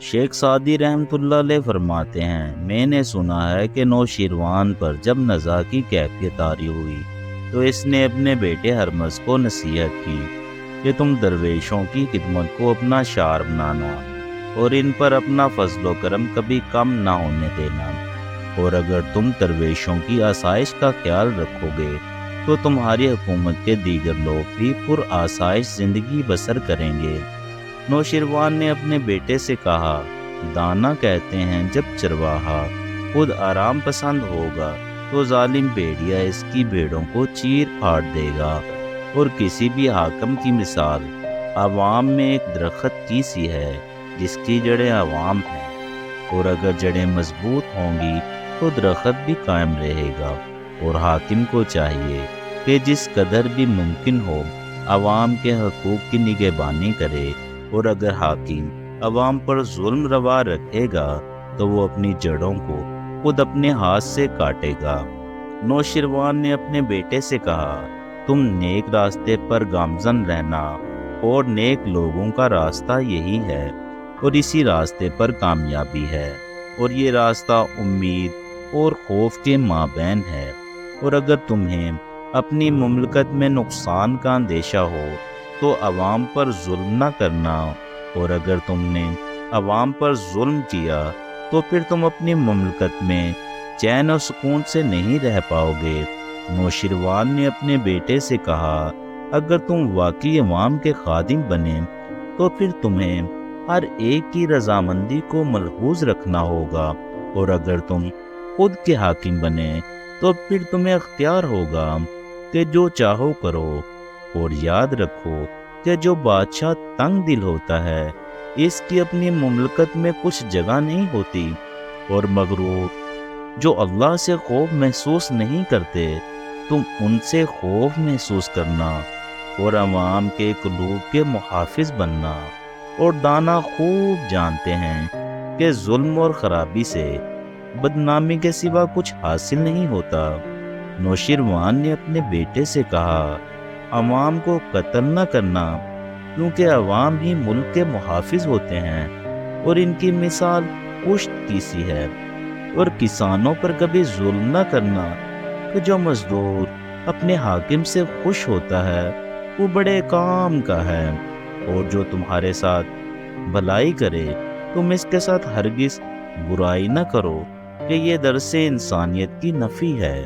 شیخ Saadi رحمۃ اللہ علیہ فرماتے ہیں، میں نے سنا ہے کہ نوشیروان پر جب نزا کی کیفیت طاری ہوئی تو اس نے اپنے بیٹے ہرمز کو نصیحت کی کہ تم درویشوں کی خدمت کو اپنا شعار بنانا اور ان پر اپنا فضل و کرم کبھی کم نہ ہونے دینا، اور اگر تم درویشوں کی آسائش کا خیال رکھو گے تو تمہاری حکومت کے دیگر لوگ بھی پر آسائش زندگی بسر کریں گے۔ نوشیروان نے اپنے بیٹے سے کہا، دانا کہتے ہیں جب چرواہا خود آرام پسند ہوگا تو ظالم بھیڑیا اس کی بھیڑوں کو چیر پھاڑ دے گا، اور کسی بھی حاکم کی مثال عوام میں ایک درخت کی سی ہے جس کی جڑیں عوام ہیں، اور اگر جڑیں مضبوط ہوں گی تو درخت بھی قائم رہے گا۔ اور حاکم کو چاہیے کہ جس قدر بھی ممکن ہو عوام کے حقوق کی نگہبانی کرے، اور اگر حاکم عوام پر ظلم روا رکھے گا تو وہ اپنی جڑوں کو خود اپنے ہاتھ سے کاٹے گا۔ نوشیروان نے اپنے بیٹے سے کہا، تم نیک راستے پر گامزن رہنا، اور نیک لوگوں کا راستہ یہی ہے اور اسی راستے پر کامیابی ہے، اور یہ راستہ امید اور خوف کے مابین ہے، اور اگر تمہیں اپنی مملکت میں نقصان کا اندیشہ ہو تو عوام پر ظلم نہ کرنا، اور اگر تم نے عوام پر ظلم کیا تو پھر تم اپنی مملکت میں چین و سکون سے نہیں رہ پاؤ گے۔ نوشیروان نے اپنے بیٹے سے کہا، اگر تم واقعی عوام کے خادم بنے تو پھر تمہیں ہر ایک کی رضامندی کو ملحوظ رکھنا ہوگا، اور اگر تم خود کے حاکم بنے تو پھر تمہیں اختیار ہوگا کہ جو چاہو کرو، اور یاد رکھو کہ جو بادشاہ تنگ دل ہوتا ہے اس کی اپنی مملکت میں کچھ جگہ نہیں ہوتی، اور مغرور جو اللہ سے خوف محسوس نہیں کرتے تم ان سے خوف محسوس کرنا، اور عوام کے قلوب کے محافظ بننا۔ اور دانا خوب جانتے ہیں کہ ظلم اور خرابی سے بدنامی کے سوا کچھ حاصل نہیں ہوتا۔ نوشیروان نے اپنے بیٹے سے کہا، عوام کو قتل نہ کرنا، کیونکہ عوام ہی ملک کے محافظ ہوتے ہیں، اور ان کی مثال پشت کی سی ہے، اور کسانوں پر کبھی ظلم نہ کرنا کہ جو مزدور اپنے حاکم سے خوش ہوتا ہے وہ بڑے کام کا ہے، اور جو تمہارے ساتھ بھلائی کرے تم اس کے ساتھ ہرگز برائی نہ کرو کہ یہ درس انسانیت کی نفی ہے۔